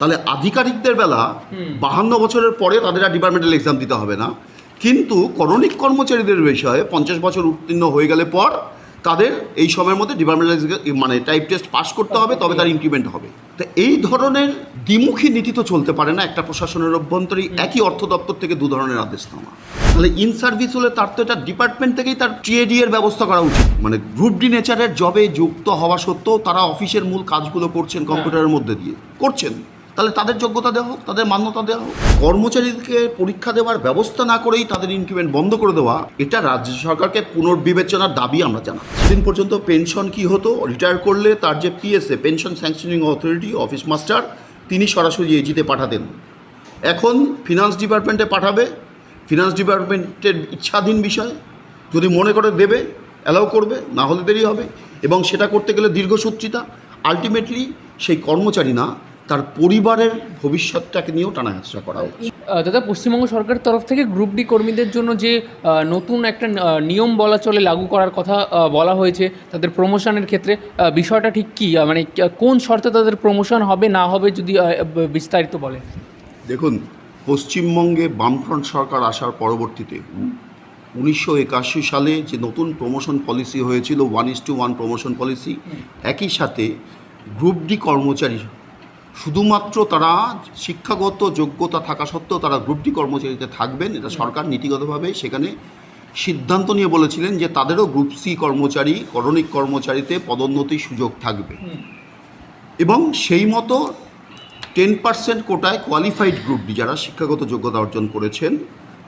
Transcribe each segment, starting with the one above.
তাহলে আধিকারিকদের বেলা 52 বছরের পরে তাদের আর ডিপার্টমেন্টাল এক্সাম দিতে হবে না, কিন্তু করণিক কর্মচারীদের বিষয়ে 50 বছর উত্তীর্ণ হয়ে গেলে পর তাদের এই সময়ের মধ্যে ডিপার্টমেন্টাল মানে টাইপ টেস্ট পাস করতে হবে, তবে তার ইনক্রিমেন্ট হবে। তো এই ধরনের দ্বিমুখী নীতি তো চলতে পারে না একটা প্রশাসনের অভ্যন্তরে একই অর্থ দপ্তর থেকে দু ধরনের আদেশ নেওয়া। তাহলে ইন সার্ভিস হলে তার তো এটা ডিপার্টমেন্ট থেকেই তার টিএডি এর ব্যবস্থা করা উচিত। মানে গ্রুপ ডি নেচারের জবে যুক্ত হওয়া সত্ত্বেও তারা অফিসের মূল কাজগুলো করছেন কম্পিউটারের মধ্যে দিয়ে করছেন, তাহলে তাদের যোগ্যতা দেওয়া হোক, তাদের মান্যতা দেওয়া হোক। কর্মচারীদেরকে পরীক্ষা দেওয়ার ব্যবস্থা না করেই তাদের ইনক্রিমেন্ট বন্ধ করে দেওয়া, এটা রাজ্য সরকারকে পুনর্বিবেচনার দাবি আমরা জানাই। সেদিন পর্যন্ত পেনশন কি হতো, রিটায়ার করলে তার যে PSA pension sanctioning authority office master তিনি সরাসরি এজিতে পাঠাতেন। এখন ফিনান্স ডিপার্টমেন্টে পাঠাবে, ফিনান্স ডিপার্টমেন্টের ইচ্ছাধীন বিষয়, যদি মনে করে দেবে অ্যালাউ করবে, না হলে দেরি হবে। এবং সেটা করতে গেলে দীর্ঘসূত্রিতা, আলটিমেটলি সেই কর্মচারী না তার পরিবারের ভবিষ্যৎটাকে নিয়েও টানাহেঁচড়া করা উচিত। দাদা, পশ্চিমবঙ্গ সরকারের তরফ থেকে গ্রুপ ডি কর্মীদের জন্য যে নতুন একটা নিয়ম বলা চলে লাগু করার কথা বলা হয়েছে তাদের প্রমোশনের ক্ষেত্রে, বিষয়টা ঠিক কী, মানে কোন শর্তে তাদের প্রমোশন হবে না হবে যদি বিস্তারিত বলেন। দেখুন, পশ্চিমবঙ্গে বামফ্রন্ট সরকার আসার পরবর্তীতে 1981 সালে যে নতুন প্রমোশন পলিসি হয়েছিল 1:1 প্রমোশন পলিসি, একই সাথে গ্রুপ ডি কর্মচারী শুধুমাত্র তারা শিক্ষাগত যোগ্যতা থাকা সত্ত্বেও তারা গ্রুপ ডি কর্মচারীতে থাকবেন, এটা সরকার নীতিগতভাবে সেখানে সিদ্ধান্ত নিয়ে বলেছিলেন যে তাদেরও গ্রুপ সি কর্মচারী করণিক কর্মচারীতে পদোন্নতির সুযোগ থাকবে। এবং সেই মতো 10% কোটায় কোয়ালিফাইড গ্রুপ ডি যারা শিক্ষাগত যোগ্যতা অর্জন করেছেন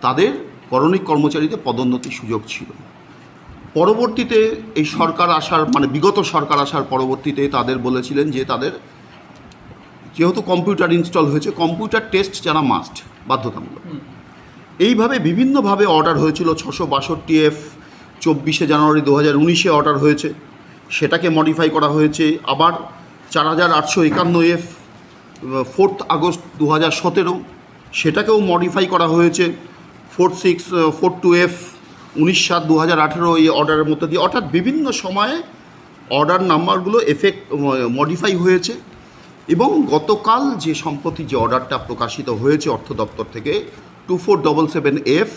তাদের করণিক কর্মচারীতে পদোন্নতির সুযোগ ছিল। পরবর্তীতে এই সরকার আসার মানে বিগত সরকার আসার পরবর্তীতে তাদের বলেছিলেন যে তাদের যেহেতু কম্পিউটার ইনস্টল হয়েছে কম্পিউটার টেস্ট যারা মাস্ট বাধ্যতামূলক। এইভাবে বিভিন্নভাবে অর্ডার হয়েছিল। 662F 24শে জানুয়ারি 2019-এ অর্ডার হয়েছে, সেটাকে মডিফাই করা হয়েছে। আবার 4851F 4 আগস্ট 2017 সেটাকেও মডিফাই করা হয়েছে। 4642F 19/7/2018 এই অর্ডারের মধ্যে দিয়ে, অর্থাৎ বিভিন্ন সময়ে অর্ডার নাম্বারগুলো মডিফাই হয়েছে। এবং গতকাল যে সম্প্রতি যে অর্ডারটা প্রকাশিত হয়েছে অর্থ দপ্তর থেকে 2477F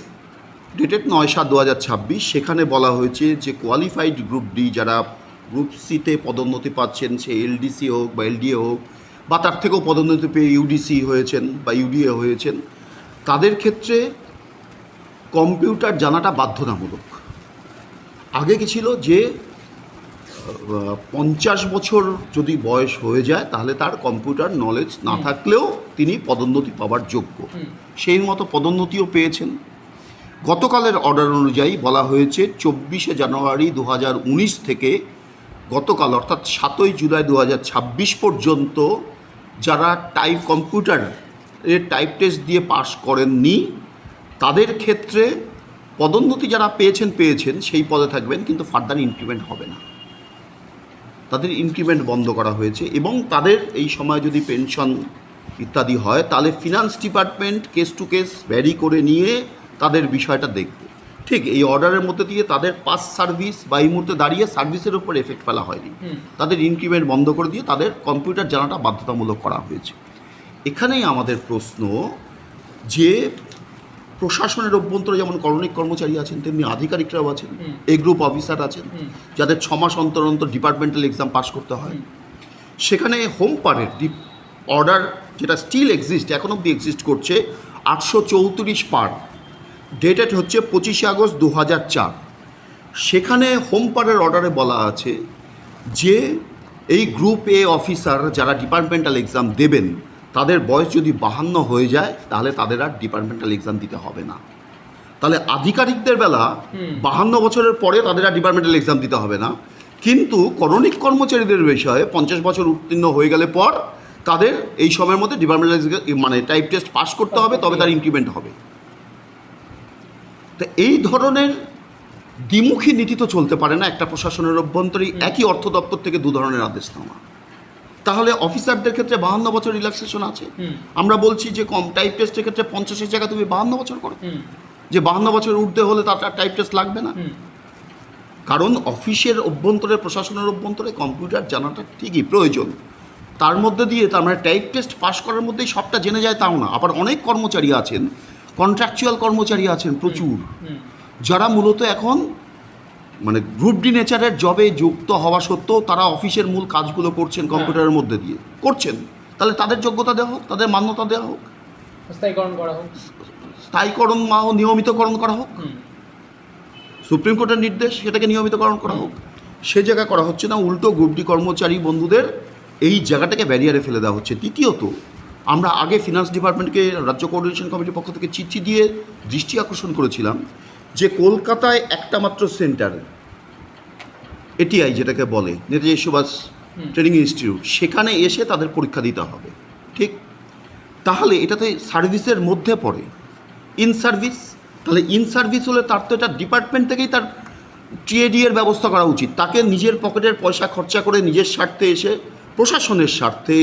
ডেটেড 9/7/2026, সেখানে বলা হয়েছে যে কোয়ালিফাইড গ্রুপ ডি যারা গ্রুপ সিতে পদোন্নতি পাচ্ছেন, সে এলডিসি হোক বা এলডিএ হোক বা তার থেকেও পদোন্নতি পেয়ে ইউডিসি হয়েছেন বা ইউডিএ হয়েছেন, তাদের ক্ষেত্রে কম্পিউটার জানাটা বাধ্যতামূলক। আগে কি ছিল যে 50 বছর যদি বয়স হয়ে যায় তাহলে তার কম্পিউটার নলেজ না থাকলেও তিনি পদোন্নতি পাওয়ার যোগ্য, সেই মতো পদোন্নতিও পেয়েছেন। গতকালের অর্ডার অনুযায়ী বলা হয়েছে 24শে জানুয়ারি 2019 থেকে গতকাল অর্থাৎ 7ই জুলাই 2026 পর্যন্ত যারা কম্পিউটারের টাইপ টেস্ট দিয়ে পাস করেননি তাদের ক্ষেত্রে পদোন্নতি যারা পেয়েছেন সেই পদে থাকবেন, কিন্তু ফার্দার ইনক্রিমেন্ট হবে না, তাদের ইনক্রিমেন্ট বন্ধ করা হয়েছে। এবং তাদের এই সময় যদি পেনশন ইত্যাদি হয় তাহলে finance department case to case vary করে নিয়ে তাদের বিষয়টা দেখবে। ঠিক এই অর্ডারের মধ্যে দিয়ে তাদের পাস সার্ভিস বা এই মুহূর্তে দাঁড়িয়ে সার্ভিসের উপর এফেক্ট ফেলা হয়নি, তাদের ইনক্রিমেন্ট বন্ধ করে দিয়ে তাদের কম্পিউটার জানাটা বাধ্যতামূলক করা হয়েছে। এখানেই আমাদের প্রশ্ন যে প্রশাসনের অভ্যন্তরে যেমন করণিক কর্মচারী আছেন তেমনি আধিকারিকরাও আছেন, এ গ্রুপ অফিসার আছেন যাদের 6 মাস অন্তর অন্তর ডিপার্টমেন্টাল এক্সাম পাস করতে হয়। সেখানে হোম পারের অর্ডার যেটা স্টিল এক্সিস্ট, এখন অবধি এক্সিস্ট করছে 834 পার, ডেটেড হচ্ছে 25শে আগস্ট 2004। সেখানে হোম পারের অর্ডারে বলা আছে যে এই গ্রুপ এ অফিসার যারা ডিপার্টমেন্টাল এক্সাম দেবেন তাদের বয়স যদি 52 হয়ে যায় তাহলে তাদের আর ডিপার্টমেন্টাল এক্সাম দিতে হবে না। তাহলে আধিকারিকদের বেলা 52 বছরের পরে তাদের আর ডিপার্টমেন্টাল এক্সাম দিতে হবে না, কিন্তু করণিক কর্মচারীদের বিষয়ে 50 বছর উত্তীর্ণ হয়ে গেলে পর তাদের এই সময়ের মধ্যে ডিপার্টমেন্টাল মানে টাইপ টেস্ট পাস করতে হবে, তবে তার ইনক্রিমেন্ট হবে। তো এই ধরনের দ্বিমুখী নীতি তো চলতে পারে না একটা প্রশাসনের অভ্যন্তরে একই অর্থ দপ্তর থেকে দু ধরনের আদেশ নেওয়া। তাহলে অফিসারদের ক্ষেত্রে 52 বছর রিল্যাক্সেশন আছে। আমরা বলছি যে কম টাইপ টেস্টের ক্ষেত্রে 50-এর জায়গায় তুমি 52 বছর করো, যে 52 বছর ঊর্ধ্বে হলে তার টাইপ টেস্ট লাগবে না। কারণ অফিসের অভ্যন্তরে প্রশাসনের অভ্যন্তরে কম্পিউটার জানাটা ঠিকই প্রয়োজন, তার মধ্যে দিয়ে তার মানে টাইপ টেস্ট পাস করার মধ্যেই সবটা জেনে যায় তাও না। আবার অনেক কর্মচারী আছেন, কন্ট্রাকচুয়াল কর্মচারী আছেন প্রচুর, যারা মূলত এখন মানে গ্রুপ ডি নেচারের জবে যুক্ত হওয়া সত্ত্বেও তারা অফিসের মূল কাজগুলো করছেন কম্পিউটারের মধ্যে দিয়ে করছেন। তাহলে তাদের যোগ্যতা দেওয়া হোক, তাদের মান্যতা দেওয়া হোক, স্থায়ীকরণ করা হোক, স্থায়ীকরণ বা নিয়মিতকরণ করা হোক। সুপ্রিম কোর্টের নির্দেশ, সেটাকে নিয়মিতকরণ করা হোক। সে জায়গা করা হচ্ছে না, উল্টো গ্রুপ ডি কর্মচারী বন্ধুদের এই জায়গাটাকে ব্যারিয়ারে ফেলে দেওয়া হচ্ছে। তৃতীয়ত, আমরা আগে ফিনান্স ডিপার্টমেন্টকে রাজ্য কোঅর্ডিনেশন কমিটির পক্ষ থেকে চিঠি দিয়ে দৃষ্টি আকর্ষণ করেছিলাম যে কলকাতায় একটা মাত্র সেন্টার এটিআই যেটাকে বলে, নেতাজি সুভাষ ট্রেনিং ইনস্টিটিউট, সেখানে এসে তাদের পরীক্ষা দিতে হবে। ঠিক, তাহলে এটাতে সার্ভিসের মধ্যে পড়ে, ইন সার্ভিস। তাহলে ইন সার্ভিস হলে তার তো এটা ডিপার্টমেন্ট থেকেই তার টিএডি এর ব্যবস্থা করা উচিত। তাকে নিজের পকেটের পয়সা খরচা করে নিজের স্বার্থে এসে, প্রশাসনের স্বার্থে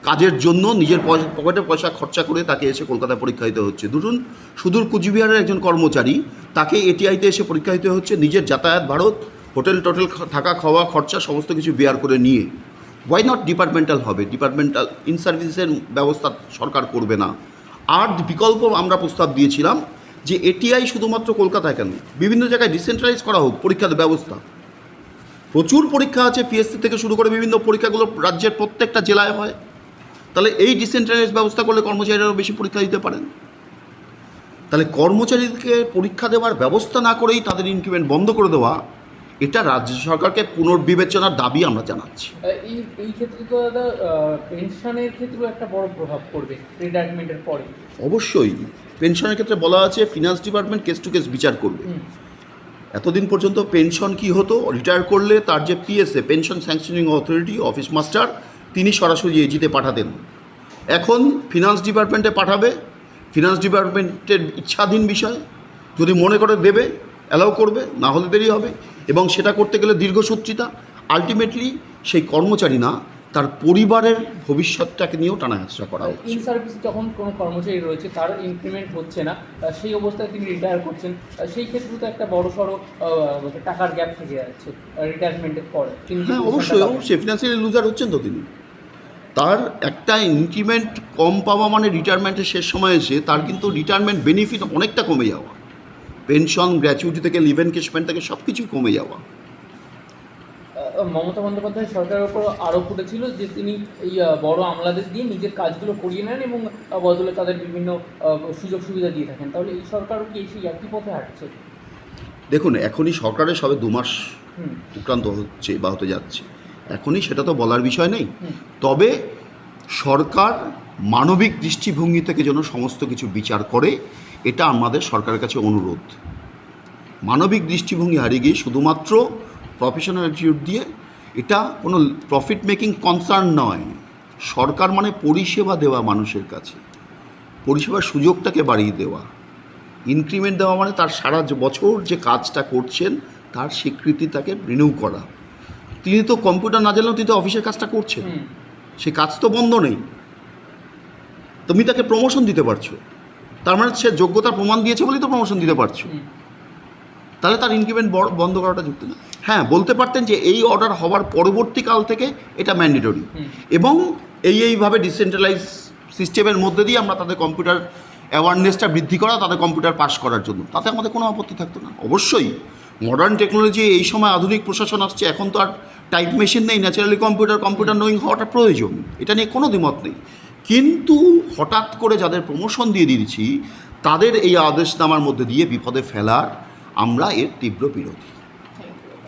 কাজের জন্য নিজের পকেটের পয়সা খরচা করে তাকে এসে কলকাতায় পরীক্ষা দিতে হচ্ছে। ধরুন সুদূর কুচবিহারের একজন কর্মচারী, তাকে এটিআইতে এসে পরীক্ষা দিতে হচ্ছে নিজের যাতায়াত ভারত, হোটেল টোটেল, থাকা খাওয়া খরচা সমস্ত কিছু বেয়ার করে নিয়ে। ওয়াই নট ডিপার্টমেন্টাল হবে? ডিপার্টমেন্টাল ইন সার্ভিসের ব্যবস্থা সরকার করবে না। আর বিকল্প আমরা প্রস্তাব দিয়েছিলাম যে এটিআই শুধুমাত্র কলকাতায় কেন, বিভিন্ন জায়গায় ডিসেন্ট্রালাইজ করা হোক পরীক্ষার ব্যবস্থা। প্রচুর পরীক্ষা আছে, পিএসসি থেকে শুরু করে বিভিন্ন পরীক্ষাগুলো রাজ্যের প্রত্যেকটা জেলায় হয়। তাহলে এই ডিসেন্ট্রালাইজ ব্যবস্থা করলে কর্মচারীরাও বেশি পরীক্ষা দিতে পারেন। তাহলে কর্মচারীদেরকে পরীক্ষা দেওয়ার ব্যবস্থা না করেই তাদের ইনক্রিমেন্ট বন্ধ করে দেওয়া, এটা রাজ্য সরকারকে পুনর্বিবেচনার দাবি আমরা জানাচ্ছি। এই ক্ষেত্রে তো দাদা পেনশনের ক্ষেত্রেও একটা বড় প্রভাব পড়বে রিটায়ারমেন্টের পরে। অবশ্যই পেনশনের ক্ষেত্রে বলা আছে finance department case to case বিচার করবে। এতদিন পর্যন্ত পেনশন কি হতো, রিটায়ার করলে তার যে PSA, pension sanctioning authority, office master, তিনি সরাসরি এজিতে পাঠাতেন। এখন ফিনান্স ডিপার্টমেন্টে পাঠাবে, ফিনান্স ডিপার্টমেন্টের ইচ্ছাধীন বিষয়, যদি মনে করে দেবে অ্যালাউ করবে, না হলে দেরি হবে। এবং সেটা করতে গেলে দীর্ঘসূত্রিতা, আলটিমেটলি সেই কর্মচারী না, তার পরিবারের ভবিষ্যৎটাকে নিয়েও টানাহেঁচড়া করা হচ্ছে। ইন সার্ভিস যখন কোনো কর্মচারী রয়েছে তার ইনক্রিমেন্ট হচ্ছে না, সেই অবস্থায় তিনি রিটায়ার করছেন, সেই ক্ষেত্রে তো একটা বড় সড়ো টাকার গ্যাপ থেকে যাচ্ছে রিটায়ারমেন্টের পরে। হ্যাঁ, অবশ্যই ফিনান্সিয়ালি লুজার হচ্ছেন তো তিনি। তার একটা ইনক্রিমেন্ট কম পাওয়া মানে রিটায়ারমেন্টের শেষ সময় এসে তার কিন্তু রিটায়ারমেন্ট বেনিফিট অনেকটা কমে যাওয়া, পেনশন, গ্র্যাচুইটি থেকে লিভ এনকেশমেন্ট থেকে সব কিছুই কমে যাওয়া। মমতা বন্দ্যোপাধ্যায় সরকারের উপর আরোপ উঠেছিল যে তিনি এই বড় আমলাদের দিয়ে নিজের কাজগুলো করিয়ে নেন এবং বদলে তাদের বিভিন্ন সুযোগ সুবিধা দিয়ে থাকেন। তাহলে এই সরকারও কি সেই একই পথে হাঁটছে? দেখুন, এখনই সরকারের সবে 2 মাস উৎক্রান্ত হচ্ছে বা হতে যাচ্ছে, এখনই সেটা তো বলার বিষয় নেই। তবে সরকার মানবিক দৃষ্টিভঙ্গি থেকে যেন সমস্ত কিছু বিচার করে, এটা আমাদের সরকারের কাছে অনুরোধ। মানবিক দৃষ্টিভঙ্গি হারিয়ে গিয়ে শুধুমাত্র প্রফেশনাল অ্যাটিটিউড দিয়ে, এটা কোনো প্রফিট মেকিং কনসার্ন নয়। সরকার মানে পরিষেবা দেওয়া মানুষের কাছে, পরিষেবার সুযোগটাকে বাড়িয়ে দেওয়া। ইনক্রিমেন্ট দেওয়া মানে তার সারা বছর যে কাজটা করছেন তার স্বীকৃতি তাকে রিনিউ করা। তিনি তো কম্পিউটার না জানলেও তিনি তো অফিসের কাজটা করছেন, সে কাজ তো বন্ধ নেই। তুমি তাকে প্রমোশন দিতে পারছো, তার মানে সে যোগ্যতার প্রমাণ দিয়েছে বলেই তো প্রমোশন দিতে পারছো। তাহলে তার ইনক্রিমেন্ট বন্ধ করাটা যুক্ত না। হ্যাঁ, বলতে পারতেন যে এই অর্ডার হওয়ার পরবর্তীকাল থেকে এটা ম্যান্ডেটরি, এবং এইভাবে ডিসেন্ট্রালাইজ সিস্টেমের মধ্যে দিয়ে আমরা তাদের কম্পিউটার অ্যাওয়ারনেসটা বৃদ্ধি করা, তাদের কম্পিউটার পাস করার জন্য, তাতে আমাদের কোনো আপত্তি থাকতো না। অবশ্যই মডার্ন টেকনোলজি, এই সময় আধুনিক প্রশাসন আসছে, এখন তো আর টাইপ মেশিন নেই, ন্যাচারালি কম্পিউটার নোয়িং হওয়াটা প্রয়োজন, এটা নিয়ে কোনো দ্বিমত নেই। কিন্তু হঠাৎ করে যাদের প্রমোশন দিয়ে দিয়েছি তাদের এই আদেশনামার মধ্যে দিয়ে বিপদে ফেলার আমরা এর তীব্র বিরোধী।